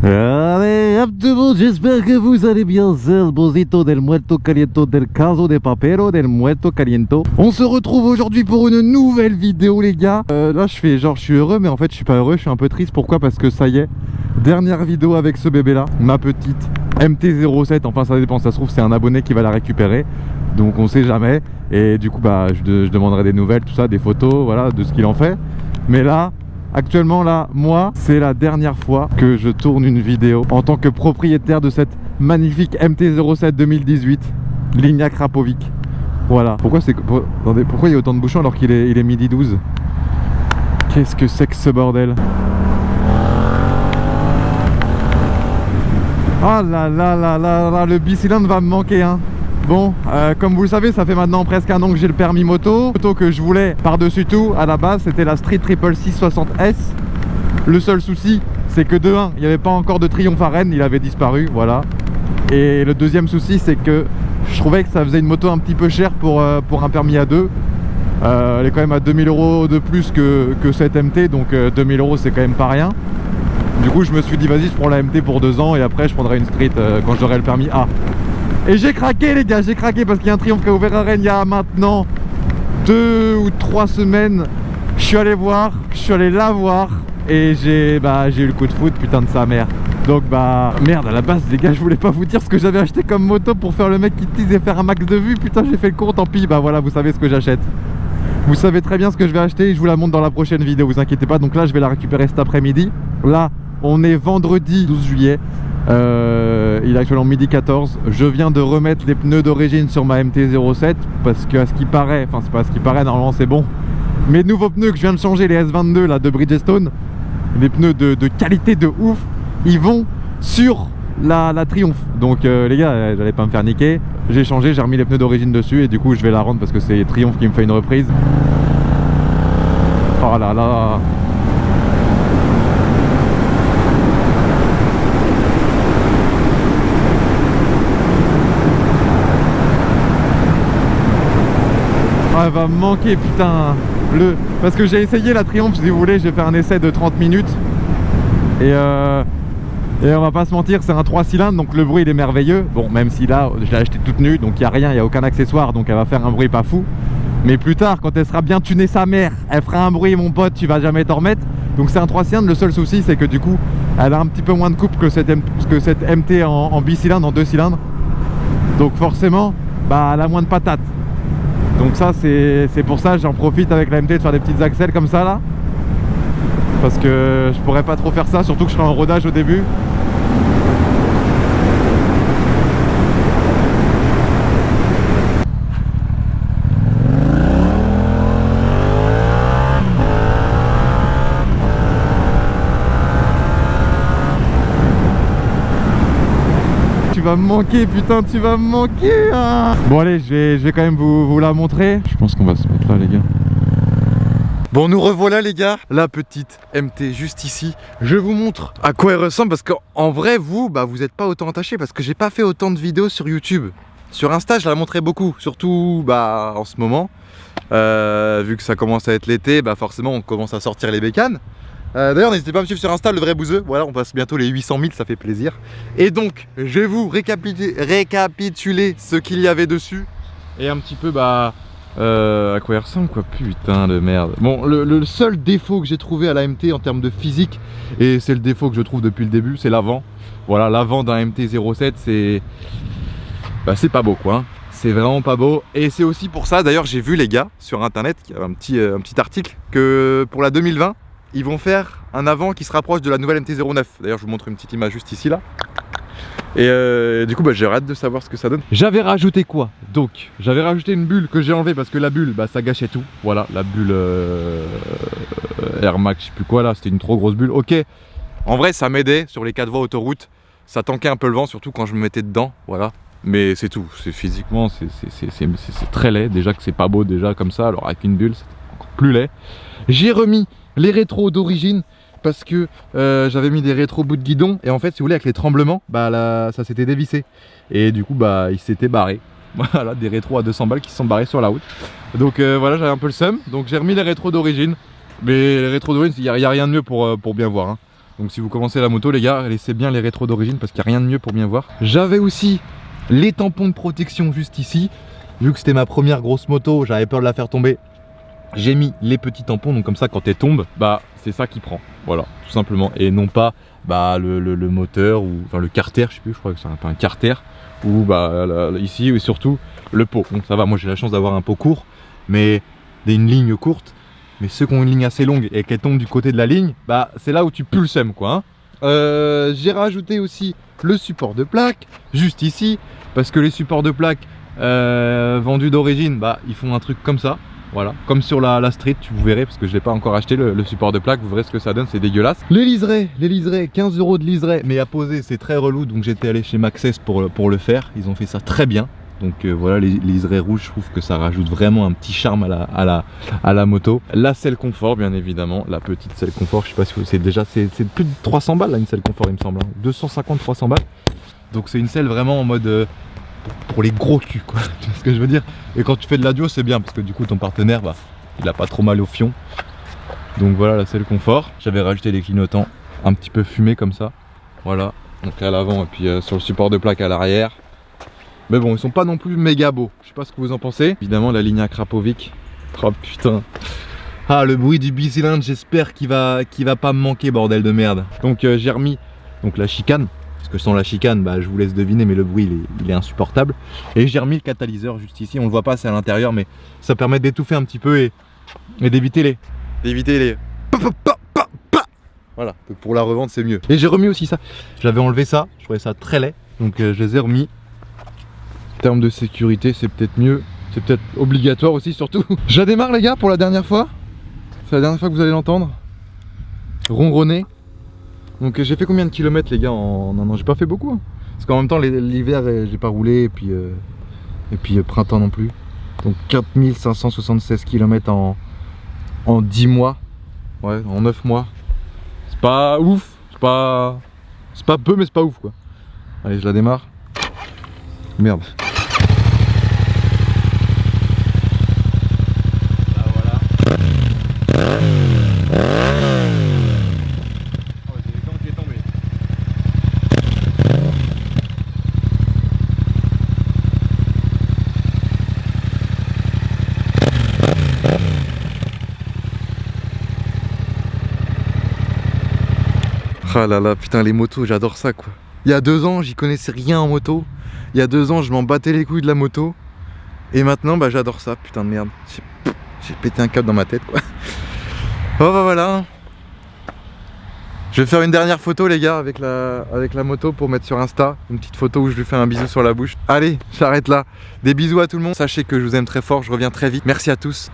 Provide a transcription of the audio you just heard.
Allez, hop tout le monde, j'espère que vous allez bien. C'est el bosito del muerto caliento del caso de papero del muerto caliento. On se retrouve aujourd'hui pour une nouvelle vidéo les gars. Là je fais genre je suis heureux mais en fait je suis pas heureux, je suis un peu triste. Pourquoi? Parce que ça y est, dernière vidéo avec ce bébé là, ma petite MT-07. Enfin ça dépend, ça se trouve c'est un abonné qui va la récupérer. Donc on sait jamais. Et du coup bah je demanderai des nouvelles, tout ça, des photos, voilà, de ce qu'il en fait. Mais là, actuellement là, moi, c'est la dernière fois que je tourne une vidéo en tant que propriétaire de cette magnifique MT-07 2018 Lignac Rapovic. Voilà. Pourquoi il y a autant de bouchons alors qu'il est midi 12? Qu'est-ce que c'est que ce bordel? Ah là là là là là, le bicylindre va me manquer hein. Bon, comme vous le savez, ça fait maintenant presque un an que j'ai le permis moto. Moto que je voulais par-dessus tout, à la base, c'était la Street 660S. Le seul souci, c'est que de 1, il n'y avait pas encore de Triumph à Rennes, il avait disparu, voilà. Et le deuxième souci, c'est que je trouvais que ça faisait une moto un petit peu chère pour un permis A2. Elle est quand même à 2000 € de plus que cette MT, donc 2000 € c'est quand même pas rien. Du coup, je me suis dit, vas-y, je prends la MT pour 2 ans et après, je prendrai une Street quand j'aurai le permis A. Et j'ai craqué les gars, j'ai craqué parce qu'il y a un Triumph qui a ouvert à Rennes il y a maintenant 2 ou 3 semaines. Je suis allé voir, je suis allé la voir et j'ai eu le coup de foot, putain de sa mère. Donc bah merde, à la base les gars, je voulais pas vous dire ce que j'avais acheté comme moto pour faire le mec qui tease et faire un max de vues. Putain, j'ai fait le cours, tant pis, bah voilà, vous savez ce que j'achète. Vous savez très bien ce que je vais acheter et je vous la montre dans la prochaine vidéo, vous inquiétez pas. Donc là je vais la récupérer cet après-midi. Là on est vendredi 12 juillet. Il est actuellement midi 14. Je viens de remettre les pneus d'origine sur ma MT-07 parce que à ce qui paraît, enfin c'est pas à ce qui paraît, normalement c'est bon. Mes nouveaux pneus que je viens de changer, les S22 là de Bridgestone, des pneus de qualité de ouf, ils vont sur la Triumph. Donc les gars, j'allais pas me faire niquer. J'ai changé, j'ai remis les pneus d'origine dessus et du coup je vais la rendre parce que c'est Triumph qui me fait une reprise. Oh là là. Ah, elle va me manquer putain. Parce que j'ai essayé la Triumph, si vous voulez, j'ai fait un essai de 30 minutes. Et on va pas se mentir, c'est un 3 cylindres, donc le bruit il est merveilleux. Bon, même si là, je l'ai acheté toute nue, donc il n'y a rien, il n'y a aucun accessoire, donc elle va faire un bruit pas fou. Mais plus tard, quand elle sera bien tunée sa mère, elle fera un bruit mon pote, tu vas jamais t'en remettre. Donc c'est un 3 cylindres, le seul souci c'est que du coup, elle a un petit peu moins de couple que cette MT en bicylindre, en 2 cylindres. Donc forcément, bah elle a moins de patates. Donc ça c'est pour ça j'en profite avec la MT de faire des petites accels comme ça là. Parce que je pourrais pas trop faire ça, surtout que je serai en rodage au début. Tu vas me manquer putain, tu vas me manquer hein. Bon allez, je vais quand même vous la montrer. Je pense qu'on va se mettre là les gars. Bon, nous revoilà les gars, la petite MT juste ici. Je vous montre à quoi elle ressemble parce qu'en vrai vous, vous êtes pas autant attaché parce que j'ai pas fait autant de vidéos sur YouTube. Sur Insta je la montrais beaucoup, surtout en ce moment. Vu que ça commence à être l'été, forcément on commence à sortir les bécanes. D'ailleurs n'hésitez pas à me suivre sur Insta, le vrai bouseux. Voilà, on passe bientôt les 800 000, ça fait plaisir. Et donc je vais vous récapituler ce qu'il y avait dessus. Et un petit peu à quoi il ressemble quoi, putain de merde. Bon, le seul défaut que j'ai trouvé à la MT en termes de physique, et c'est le défaut que je trouve depuis le début, c'est l'avant. Voilà, l'avant d'un MT-07 c'est pas beau quoi hein. C'est vraiment pas beau. Et c'est aussi pour ça, d'ailleurs j'ai vu les gars sur internet, il y a un petit article, que pour la 2020 ils vont faire un avant qui se rapproche de la nouvelle MT-09. D'ailleurs je vous montre une petite image juste ici là. Et du coup j'ai hâte de savoir ce que ça donne. J'avais rajouté quoi? Donc j'avais rajouté une bulle que j'ai enlevée parce que la bulle ça gâchait tout. Voilà la bulle Air Max, je sais plus quoi là, c'était une trop grosse bulle. Ok, en vrai ça m'aidait sur les 4 voies autoroute, ça tankait un peu le vent surtout quand je me mettais dedans, voilà. Mais c'est tout, c'est physiquement c'est très laid, déjà que c'est pas beau déjà comme ça, alors avec une bulle c'est encore plus laid. J'ai remis les rétros d'origine parce que j'avais mis des rétros bout de guidon et en fait si vous voulez avec les tremblements ça s'était dévissé et du coup il s'était barré. Voilà, des rétros à 200 balles qui se sont barrés sur la route. Donc voilà, j'avais un peu le seum, donc j'ai remis les rétros d'origine. Mais les rétros d'origine, il n'y a rien de mieux pour bien voir hein. Donc si vous commencez la moto les gars, laissez bien les rétros d'origine parce qu'il n'y a rien de mieux pour bien voir. J'avais aussi les tampons de protection juste ici. Vu que c'était ma première grosse moto, j'avais peur de la faire tomber. J'ai mis les petits tampons, donc comme ça quand elle tombe, bah c'est ça qui prend. Voilà, tout simplement. Et non pas bah, le moteur ou enfin le carter, je sais plus, je crois que c'est un carter. Ou bah ici et surtout le pot. Donc ça va, moi j'ai la chance d'avoir un pot court, mais une ligne courte. Mais ceux qui ont une ligne assez longue et qu'elle tombe du côté de la ligne, bah c'est là où tu pues le seum quoi. Hein. J'ai rajouté aussi le support de plaque, juste ici, parce que les supports de plaque vendus d'origine, bah ils font un truc comme ça. Voilà, comme sur la street, vous verrez, parce que je l'ai pas encore acheté le support de plaque, vous verrez ce que ça donne, c'est dégueulasse. Les liserés, 15 € de liseré, mais à poser c'est très relou, donc j'étais allé chez Maxxis pour le faire, ils ont fait ça très bien. Donc voilà, les liserés rouges, je trouve que ça rajoute vraiment un petit charme à la moto. La selle confort, bien évidemment, la petite selle confort, je sais pas si c'est plus de 300 balles là, une selle confort il me semble, hein. 250-300 balles. Donc c'est une selle vraiment en mode... pour les gros culs quoi, tu vois ce que je veux dire. Et quand tu fais de la duo c'est bien parce que du coup ton partenaire bah, il a pas trop mal au fion. Donc voilà la selle confort. J'avais rajouté des clignotants un petit peu fumés comme ça. Voilà, donc à l'avant et puis sur le support de plaque à l'arrière. Mais bon ils sont pas non plus méga beaux. Je sais pas ce que vous en pensez. Évidemment la ligne à Krapovic. Oh putain. Ah le bruit du bicylindre, j'espère qu'il va pas me manquer bordel de merde. Donc j'ai remis donc la chicane. Parce que sans la chicane, bah, je vous laisse deviner, mais le bruit il est insupportable. Et j'ai remis le catalyseur juste ici, on le voit pas, c'est à l'intérieur, mais ça permet d'étouffer un petit peu et d'éviter les... Voilà, donc pour la revente c'est mieux. Et j'ai remis aussi ça, j'avais enlevé ça, je trouvais ça très laid, donc je les ai remis. En termes de sécurité c'est peut-être mieux, c'est peut-être obligatoire aussi surtout. Je la démarre les gars pour la dernière fois. C'est la dernière fois que vous allez l'entendre. Ronronner. Donc j'ai fait combien de kilomètres les gars en un an? J'ai pas fait beaucoup hein. Parce qu'en même temps l'hiver j'ai pas roulé et puis printemps non plus. Donc 4576 km en 10 mois. Ouais, en 9 mois. C'est pas ouf, c'est pas peu mais c'est pas ouf quoi. Allez je la démarre. Merde. Là voilà. Ah là là, putain les motos, j'adore ça quoi. Il y a 2 ans, j'y connaissais rien en moto. Il y a 2 ans, je m'en battais les couilles de la moto. Et maintenant, bah j'adore ça, putain de merde. J'ai pété un câble dans ma tête quoi. Oh bah voilà. Je vais faire une dernière photo les gars avec la moto pour mettre sur Insta. Une petite photo où je lui fais un bisou sur la bouche. Allez, j'arrête là. Des bisous à tout le monde. Sachez que je vous aime très fort, je reviens très vite. Merci à tous.